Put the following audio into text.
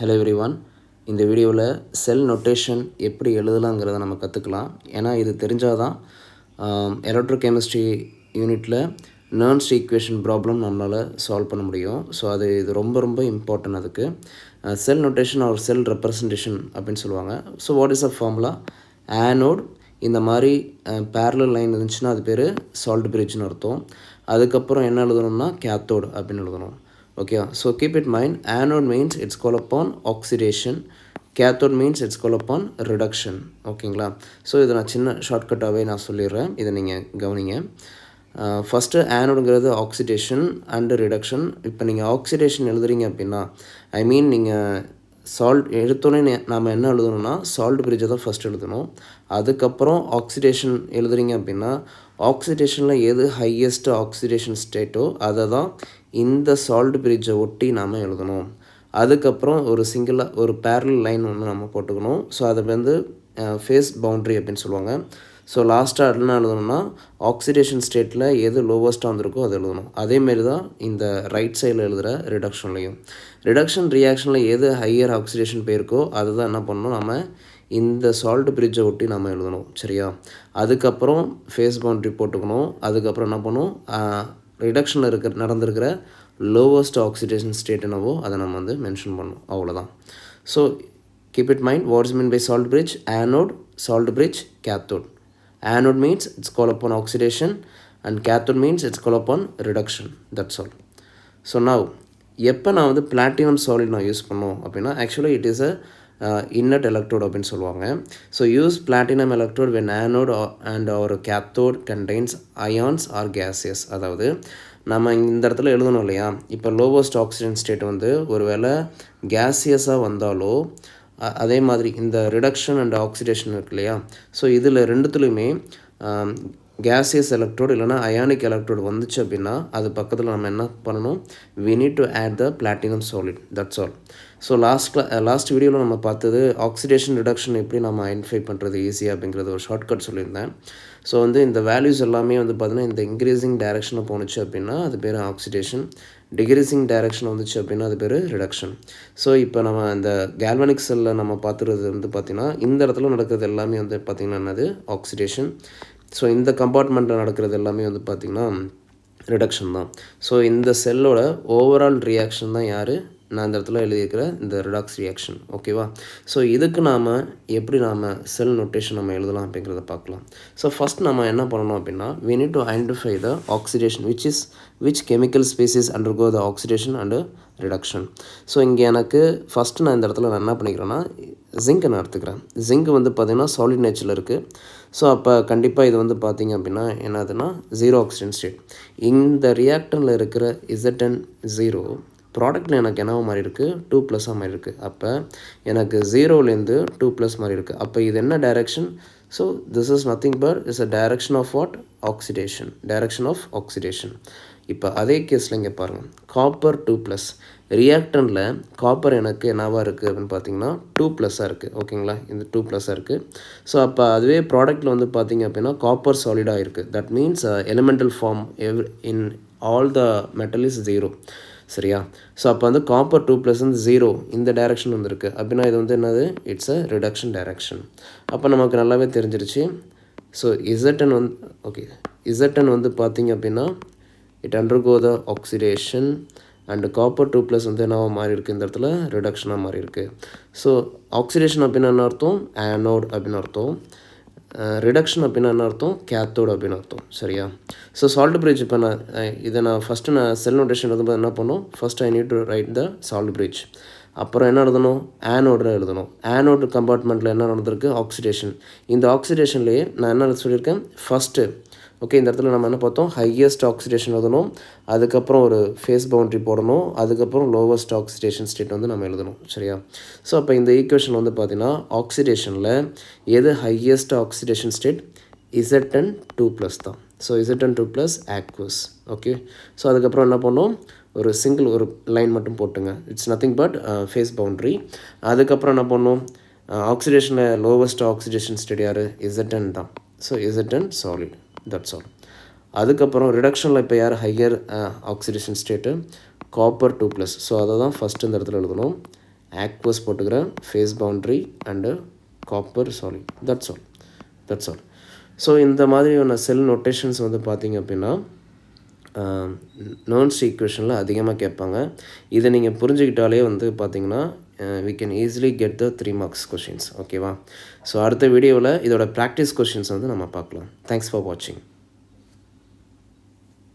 Hello everyone. இந்த வீடியோவில் செல் notation எப்படி எழுதலாங்கிறத நம்ம கற்றுக்கலாம். ஏன்னா இது தெரிஞ்சால் தான் எலக்ட்ரோகெமிஸ்ட்ரி யூனிட்டில் நர்ன்ஸ் ஈக்குவேஷன் ப்ராப்ளம் நம்மளால் சால்வ் பண்ண முடியும். ஸோ இது ரொம்ப ரொம்ப இம்பார்ட்டன்ட். அதுக்கு செல் நொட்டேஷன் ஆர் செல் ரெப்ரசன்டேஷன் அப்படின்னு சொல்லுவாங்க. So what is a formula? Anode இந்த மாதிரி பேரலல் லைன் இருந்துச்சுன்னா அது பேர் சால்ட் பிரிட்ஜ்னு அர்த்தம். அதுக்கப்புறம் என்ன எழுதணும்னா கேத்தோடு அப்படின்னு எழுதணும். Okay, so keep it mind, anode means it's called upon oxidation, cathode means it's called upon reduction. ஓகேங்களா? ஸோ இதை நான் சின்ன ஷார்ட்கட்டாகவே நான் சொல்லிடுறேன், இதை நீங்கள் கவனிங்க. ஃபஸ்ட்டு ஆனோடுங்கிறது ஆக்சிடேஷன் அண்டு ரிடக்ஷன். இப்போ நீங்கள் ஆக்சிடேஷன் எழுதுறீங்க அப்படின்னா நீங்கள் சால்ட் எடுத்தோடனே நாம் என்ன எழுதணும்னா சால்ட் பிரிட்ஜை தான் ஃபஸ்ட் எழுதணும். அதுக்கப்புறம் ஆக்சிடேஷன் எழுதுறீங்க அப்படின்னா ஆக்சிடேஷனில் எது ஹையஸ்ட் ஆக்சிடேஷன் ஸ்டேட்டோ அதை தான் இந்த சால்ட் பிரிட்ஜை ஒட்டி நாம் எழுதணும். அதுக்கப்புறம் ஒரு பேரலல் லைன் ஒன்று நம்ம போட்டுக்கணும். ஸோ அதை ஃபேஸ் பவுண்ட்ரி அப்படின்னு சொல்லுவாங்க. ஸோ லாஸ்ட்டாக என்ன எழுதணும்னா ஆக்சிடேஷன் ஸ்டேட்டில் எது லோவஸ்ட்டாக வந்திருக்கோ அதை எழுதணும். அதேமாரி தான் இந்த ரைட் சைடில் எழுதுகிற ரிடக்ஷன்லையும். ரிடக்ஷன் ரியாக்ஷனில் எது ஹையர் ஆக்சிடேஷன் போயிருக்கோ அதை தான் என்ன பண்ணணும், நம்ம இந்த சால்ட் பிரிட்ஜை ஒட்டி நம்ம எழுதணும். சரியா? அதுக்கப்புறம் ஃபேஸ் பவுண்ட்ரி போட்டுக்கணும். அதுக்கப்புறம் என்ன பண்ணணும், ரிடக்ஷனில் நடந்திருக்கிற லோவஸ்ட் ஆக்சிடேஷன் ஸ்டேட் என்னவோ அதை நம்ம மென்ஷன் பண்ணணும். அவ்வளோதான். So keep it mind, what is mean by salt bridge? Anode, salt bridge, cathode. Anode means it's called upon oxidation and cathode means it's called upon reduction. That's all. So now எப்போ நான் platinum solid நான் use பண்ணோம் அப்படின்னா ஆக்சுவலாக it is inert electrode அப்படின்னு சொல்லுவாங்க. So use platinum electrode when anode and ஒரு cathode contains ions are gases. அதாவது நம்ம இந்த இடத்துல எழுதணும் இல்லையா, இப்போ லோவஸ்ட் ஆக்சிஜன் ஸ்டேட் ஒரு வேளை கேஸியஸாக வந்தாலோ அதே மாதிரி இந்த ரிடக்ஷன் அண்ட் ஆக்சிடேஷன் இருக்கு இல்லையா, ஸோ இதில் ரெண்டுத்துலையுமே கேஸியஸ் எலக்ட்ரோடு இல்லைனா அயானிக் எலக்ட்ரோடு வந்துச்சு அப்படின்னா அது பக்கத்தில் நம்ம என்ன பண்ணணும், we need to add the platinum solid. That's all. So last வீடியோவில் நம்ம பார்த்தது ஆக்சிடேஷன் ரிடக்ஷன் எப்படி நம்ம ஐடென்டிஃபை பண்ணுறது ஈஸியாக அப்படிங்கிறது ஒரு ஷார்ட்கட் சொல்லியிருந்தேன். ஸோ இந்த வேல்யூஸ் எல்லாமே பார்த்தீங்கன்னா இந்த இன்க்ரீஸிங் டைரெக்ஷனில் போணுச்சு அப்படின்னா அது பேர் ஆக்சிடேஷன், டிக்ரீஸிங் டைரெக்ஷன் வந்துச்சு அப்படின்னா அது பேர் ரிடக்ஷன். ஸோ இப்போ நம்ம இந்த கேல்வனிக் செல்லில் நம்ம பார்த்துறது பார்த்திங்கன்னா இந்த இடத்துல நடக்கிறது எல்லாமே பார்த்திங்கன்னா என்னது ஆக்சிடேஷன். ஸோ இந்த கம்பார்ட்மெண்ட்டில் நடக்கிறது எல்லாமே பார்த்திங்கன்னா ரிடக்ஷன் தான். ஸோ இந்த செல்லோட ஓவரால் ரியாக்ஷன் தான் யார், நான் இந்த இடத்துல எழுதியிருக்கிற இந்த ரிடாக்ஸ் ரியாக்ஷன். ஓகேவா? ஸோ இதுக்கு எப்படி செல் நோட்டேஷன் நம்ம எழுதலாம் அப்படிங்கிறத பார்க்கலாம். ஸோ ஃபஸ்ட் நம்ம என்ன பண்ணணும் அப்படின்னா we need to identify the oxidation which chemical species undergo the oxidation and reduction. So இங்கே எனக்கு ஃபஸ்ட்டு நான் இந்த இடத்துல நான் என்ன பண்ணிக்கிறேன்னா ஜிங்க் நான் எடுத்துக்கிறேன். ஜிங்க் பார்த்திங்கன்னா சாலிட் நேச்சரில் இருக்குது. ஸோ அப்போ கண்டிப்பாக இது பார்த்திங்க அப்படின்னா என்னதுன்னா ஜீரோ ஆக்சிஜன் ஸ்டேட். இந்த ரியாக்டரில் இருக்கிற ZN0 ப்ராடக்ட்டில் எனக்கு என்னவோ மாதிரி இருக்குது, 2+ மாதிரி இருக்குது. அப்போ எனக்கு 0லேருந்து 2+ மாதிரி இருக்குது. அப்போ இது என்ன direction? So this is nothing but is a direction of what? Oxidation. Direction of oxidation. இப்போ அதே கேஸில் இங்கே பாருங்கள், காப்பர் 2+. ரியாக்டனில் காப்பர் எனக்கு என்னவாக இருக்குது அப்படின்னு பார்த்தீங்கன்னா 2+ஆக இருக்குது. ஓகேங்களா? இந்த 2+ஆக இருக்குது. ஸோ அப்போ அதுவே ப்ராடக்ட்டில் பார்த்தீங்க அப்படின்னா காப்பர் சாலிடாக இருக்குது. That means elemental form in all the metal is 0. சரியா? ஸோ அப்போ காப்பர் 2+ 0 இந்த டைரெக்ஷன் வந்துருக்கு அப்படின்னா இது என்னது? It's a reduction direction. அப்போ நமக்கு நல்லாவே தெரிஞ்சிருச்சு. ஸோ ZN ஓகே, ZN பார்த்திங்க அப்படின்னா it undergo the oxidation and copper 2+ என்னவா மாறி இருக்குது, இந்த இடத்துல ரிடக்ஷனாக மாறி இருக்குது. ஸோ ஆக்சிடேஷன் அப்படின்னா என்ன அர்த்தம்? ஆனோட் அப்படின்னு அர்த்தம். ரிடக்ஷன் அப்படின்னா என்ன அர்த்தம்? கேத்தோடு அப்படின்னு அர்த்தம். சரியா? ஸோ சால்ட் பிரிட்ஜ் இப்போ நான் ஃபஸ்ட்டு செல் நோட்டேஷன் எழுதும்போது என்ன பண்ணணும், first I need to write the salt bridge. அப்புறம் என்ன எழுதணும்? ஆனோடில் எழுதணும். ஆனோடு கம்பார்ட்மெண்ட்டில் என்ன நடந்திருக்கு? ஆக்சிடேஷன். இந்த ஆக்சிடேஷன்லேயே நான் என்ன சொல்லியிருக்கேன் ஃபஸ்ட்டு, ஓகே, இந்த இடத்துல நம்ம என்ன பார்த்தோம், ஹையஸ்ட் ஆக்சிடேஷன் எழுதணும், அதுக்கப்புறம் ஒரு ஃபேஸ் பவுண்ட்ரி போடணும், அதுக்கப்புறம் லோவஸ்ட் ஆக்சிடேஷன் ஸ்டேட் நம்ம எழுதணும். சரியா? ஸோ அப்போ இந்த ஈக்குவேஷன் பார்த்தீங்கன்னா ஆக்சிடேஷனில் எது ஹையஸ்ட் ஆக்சிடேஷன் ஸ்டேட்? ZN2+ தான். So ZN2+ aqueous. Okay. So அதுக்கப்புறம் என்ன பண்ணோம், ஒரு லைன் மட்டும் போட்டுங்க. It's nothing but phase boundary. அதுக்கப்புறம் என்ன பண்ணோம், ஆக்சிடேஷனில் லோவஸ்ட் ஆக்சிடேஷன் ஸ்டேட் யார்? ZN தான். So ZN solid. That's all. அதுக்கப்புறம் ரிடக்ஷனில் இப்போ யார் higher oxidation state? Copper 2+. So அதை தான் ஃபஸ்ட்டு இந்த இடத்துல எழுதணும். ஆக்வஸ் போட்டுக்கிறேன், phase boundary and copper solid. That's all. So இந்த மாதிரியான செல் நொட்டேஷன்ஸ் வந்து பார்த்திங்க அப்படின்னா நர்ன்ஸ் ஈக்குவேஷனில் அதிகமாக கேட்பாங்க. இதை நீங்கள் புரிஞ்சுக்கிட்டாலே வந்து பார்த்திங்கன்னா we can easily get the 3 marks questions. ஓகேவா? ஸோ அடுத்த வீடியோவில் இதோட ப்ராக்டிஸ் கொஷின்ஸ் வந்து நம்ம பார்க்கலாம். தேங்க்ஸ் ஃபார் வாட்சிங்.